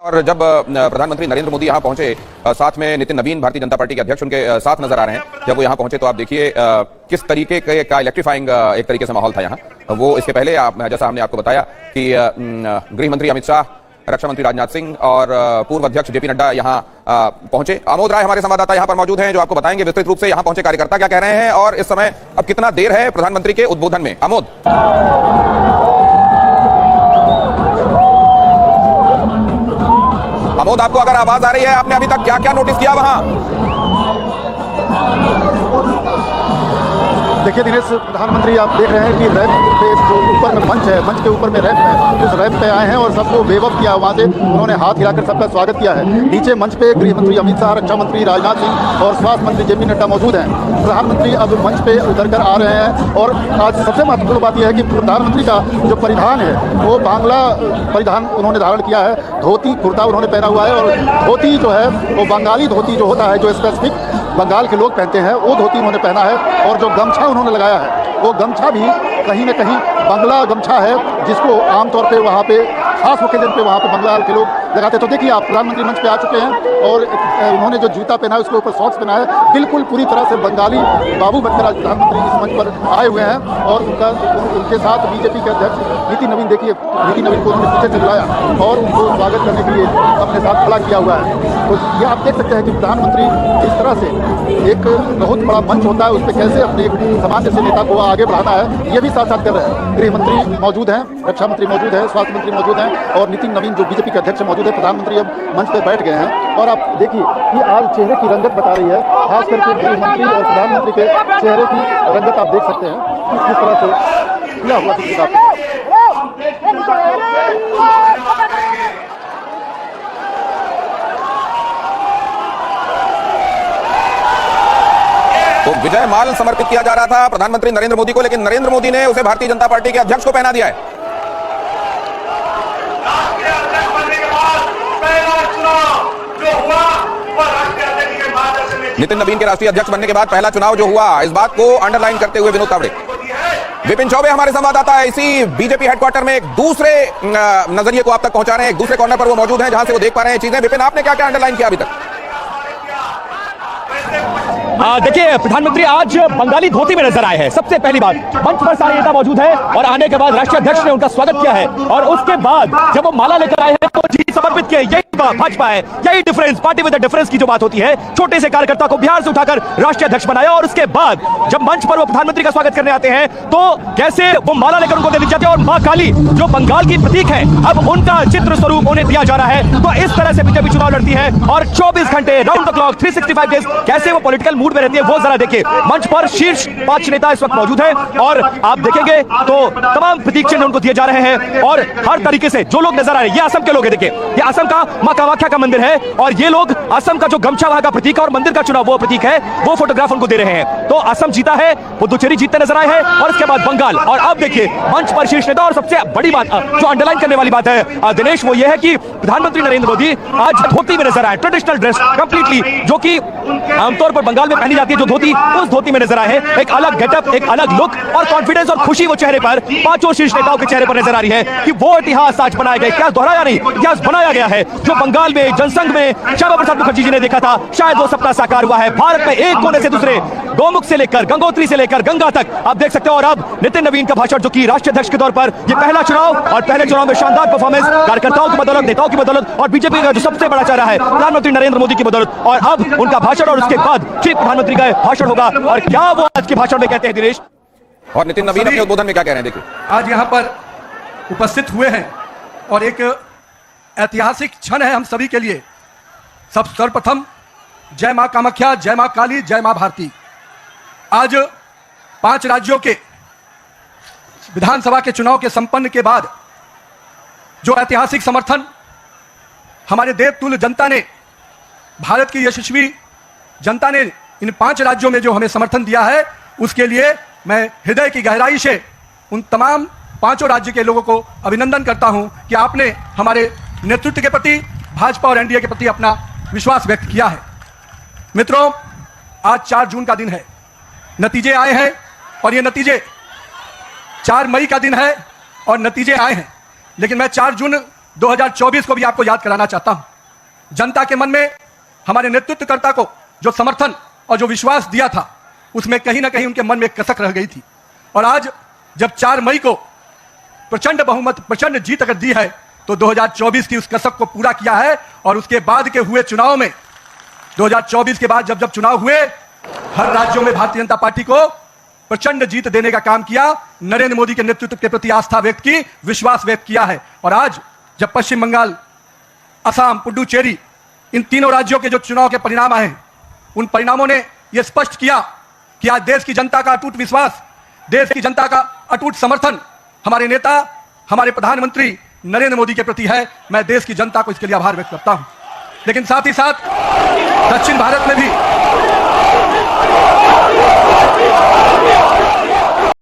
और जब प्रधानमंत्री नरेंद्र मोदी यहाँ पहुंचे, साथ में नितिन नवीन भारतीय जनता पार्टी के अध्यक्ष उनके साथ नजर आ रहे हैं। जब वो यहाँ पहुंचे तो आप देखिए किस तरीके का इलेक्ट्रीफाइंग एक तरीके से माहौल था यहाँ। वो इसके पहले जैसा हमने आपको बताया कि गृह मंत्री अमित शाह, रक्षा मंत्री राजनाथ सिंह और पूर्व अध्यक्ष जेपी नड्डा यहाँ पहुंचे। आमोद राय हमारे संवाददाता यहाँ पर मौजूद हैं, जो आपको बताएंगे विस्तृत रूप से यहाँ पहुंचे कार्यकर्ता क्या कह रहे हैं और इस समय अब कितना देर है प्रधानमंत्री के उद्बोधन में। आमोद, आपको अगर आवाज आ रही है, आपने अभी तक क्या क्या नोटिस किया वहां? देखिए दिनेश, प्रधानमंत्री आप देख रहे हैं कि रैंप पे जो ऊपर में मंच है, मंच के ऊपर में रैंप है, उस रैंप पे आए हैं और सबको वेव अप किया। वहाँ से उन्होंने हाथ हिलाकर सबका स्वागत किया है। नीचे मंच पे गृह मंत्री अमित शाह, रक्षा मंत्री राजनाथ सिंह और स्वास्थ्य मंत्री जेपी नड्डा मौजूद हैं। प्रधानमंत्री अब मंच पे उतर कर आ रहे हैं और आज सबसे महत्वपूर्ण बात यह है कि प्रधानमंत्री का जो परिधान है वो बांग्ला परिधान उन्होंने धारण किया है। धोती कुर्ता उन्होंने पहना हुआ है और धोती जो है वो बंगाली धोती जो होता है, जो स्पेसिफिक बंगाल के लोग पहनते हैं, वो धोती उन्होंने पहना है। और जो गमछा उन्होंने लगाया है वो गमछा भी कहीं न कहीं बंगला गमछा है, जिसको आमतौर पे वहाँ पे खास ओकेजन पे वहाँ पे बंगाल के लोग लगाते। तो देखिए आप, प्रधानमंत्री मंच पे आ चुके हैं और उन्होंने जो जूता पहना है उसके ऊपर सॉक्स पहना है। बिल्कुल पूरी तरह से बंगाली बाबू बनकर आज प्रधानमंत्री इस मंच पर आए हुए हैं और उनके साथ बीजेपी के अध्यक्ष नितिन नवीन, देखिए नितिन नवीन को उन्होंने पीछे से बुलाया और उनको स्वागत करने के लिए अपने साथ खड़ा किया हुआ है। तो ये आप देख सकते हैं कि प्रधानमंत्री इस तरह से एक बहुत बड़ा मंच होता है, उस पर कैसे अपने एक सामान्य से नेता को आगे बढ़ाना है, ये भी साथ साथ कर रहे हैं। गृह मंत्री मौजूद हैं, रक्षा मंत्री मौजूद हैं, स्वास्थ्य मंत्री मौजूद हैं और नितिन नवीन जो बीजेपी के अध्यक्ष मौजूद है। प्रधानमंत्री अब मंच पर बैठ गए हैं और आप देखिए कि आज चेहरे की रंगत बता रही है, खास करके गृह मंत्री और प्रधानमंत्री के चेहरे की रंगत आप देख सकते हैं किस तरह से खुला हुआ दिखता है। तो विजय माल समर्पित किया जा रहा था प्रधानमंत्री नरेंद्र मोदी को, लेकिन नरेंद्र मोदी ने उसे भारतीय जनता पार्टी के अध्यक्ष को पहना दिया है। नितिन नवीन के राष्ट्रीय अध्यक्ष बनने के बाद पहला चुनाव जो हुआ, इस बात को अंडरलाइन करते हुए विनोद तावड़े, विपिन चौबे हमारे संवाददाता है इसी बीजेपी हेडक्वार्टर में, एक दूसरे नजरिए को आप तक पहुंचा रहे हैं। एक दूसरे कॉर्नर पर वो मौजूद हैं जहां से वो देख पा रहे हैं चीजें। विपिन, आपने क्या क्या अंडरलाइन किया अभी तक? देखिए, प्रधानमंत्री आज बंगाली धोती में नजर आए हैं। सबसे पहली बात, मंच पर सारे नेता मौजूद हैं और आने के बाद राष्ट्रीय अध्यक्ष ने उनका स्वागत किया है और उसके बाद जब वो माला लेकर आए हैं तो जी समर्पित किए। यही भाजपा है, यही difference, party with the difference की जो बात होती है। छोटे से कार्यकर्ता को बिहार से उठाकर राष्ट्रीय अध्यक्ष बनाया और उसके बाद जब मंच पर वो प्रधानमंत्री का स्वागत करने आते हैं तो कैसे वो माला लेकर उनको दे दी जाती है और मां काली जो बंगाल की प्रतीक है, अब उनका चित्र स्वरूप उन्हें दिया जा रहा है। तो इस तरह से बीजेपी चुनाव लड़ती है और 24 घंटे राउंड द क्लॉक 365 डेज कैसे वो पॉलिटिकल मूड में रहती है, वो जरा देखिए। मंच पर शीर्ष 5 नेता इस वक्त मौजूद हैं और आप देखेंगे तो तमाम प्रतीक चिन्ह उनको दिए जा रहे हैं और हर तरीके से जो लोग नजर आ रहे हैं, ये असम के लोग हैं। देखिए, ये असम का मां कामाख्या का मंदिर है और ये लोग असम का जो गमछा वहां का प्रतीक है और मंदिर का चुनाव वो प्रतीक है, वो फोटोग्राफ उनको दे रहे हैं। तो असम जीता है, पुदुचेरी जीतते नजर आए हैं और इसके बाद बंगाल। और अब देखिए मंच पर शीर्ष नेता और सबसे बड़ी बात जो अंडरलाइन करने वाली बात है दिनेश, वो ये है कि प्रधानमंत्री नरेंद्र मोदी आज धोती में नजर आए, ट्रेडिशनल ड्रेस कंप्लीटली, जो कि आमतौर पर बंगाल में पहनी जाती है जो धोती, उस धोती में नजर आए हैं। एक अलग गेटअप, एक अलग लुक और कॉन्फिडेंस और खुशी वो चेहरे पर, पांचों शीर्ष नेताओं के चेहरे पर नजर आ रही है कि वो इतिहास आज बनाया गया, इतिहास दोहराया नहीं, इतिहास बनाया गया है। जो बंगाल में जनसंघ में श्यामा प्रसाद मुखर्जी जी ने देखा था, शायद वो सपना साकार हुआ है। भारत में एक कोने से दूसरे, गोमुख से लेकर गंगोत्री से लेकर गंगा तक आप देख सकते हो। और अब नितिन नवीन का भाषण, जो कि राष्ट्रीय अध्यक्ष के तौर पर ये पहला चुनाव और पहले चुनाव में शानदार परफॉर्मेंस कार्यकर्ताओं की बदौलत, नेताओं की बदौलत और बीजेपी का जो सबसे बड़ा चेहरा है प्रधानमंत्री नरेंद्र मोदी की बदौलत। और अब उनका भाषण और उसके बाद फिर प्रधानमंत्री का भाषण होगा और क्या वो आज के भाषण में कहते हैं दिनेश। और नितिन नवीन अपने उद्बोधन में क्या कह रहे हैं, देखिए। आज यहाँ पर उपस्थित हुए हैं और एक ऐतिहासिक क्षण है हम सभी के लिए। सर्वप्रथम जय मां कामाख्या, जय मां काली, जय मां भारती। आज 5 राज्यों के विधानसभा के चुनाव के संपन्न के बाद जो ऐतिहासिक समर्थन हमारे देवतुल्य जनता ने, भारत की यशस्वी जनता ने इन 5 राज्यों में जो हमें समर्थन दिया है, उसके लिए मैं हृदय की गहराई से उन तमाम 5 राज्य के लोगों को अभिनंदन करता हूं कि आपने हमारे नेतृत्व के प्रति, भाजपा और एनडीए के प्रति अपना विश्वास व्यक्त किया है। मित्रों, आज 4 जून का दिन है, नतीजे आए हैं और ये नतीजे 4 मई का दिन है और नतीजे आए हैं। लेकिन मैं 4 जून 2024 को भी आपको याद कराना चाहता हूं। जनता के मन में हमारे नेतृत्वकर्ता को जो समर्थन और जो विश्वास दिया था, उसमें कहीं ना कहीं उनके मन में कसक रह गई थी। और आज जब 4 मई को प्रचंड बहुमत, प्रचंड जीत अगर दी है, तो 2024 की उस कसक को पूरा किया है। और उसके बाद के हुए चुनाव में, 2024 के बाद जब चुनाव हुए, हर राज्यों में भारतीय जनता पार्टी को प्रचंड जीत देने का काम किया, नरेंद्र मोदी के नेतृत्व के प्रति आस्था व्यक्त की, विश्वास व्यक्त किया है। और आज जब पश्चिम बंगाल, असम, पुडुचेरी, इन तीनों राज्यों के जो चुनाव के परिणाम आए, उन परिणामों ने यह स्पष्ट किया कि आज देश की जनता का अटूट विश्वास, देश की जनता का अटूट समर्थन हमारे नेता, हमारे प्रधानमंत्री नरेंद्र मोदी के प्रति है। मैं देश की जनता को इसके लिए आभार व्यक्त करता हूं। लेकिन साथ ही साथ दक्षिण भारत में भी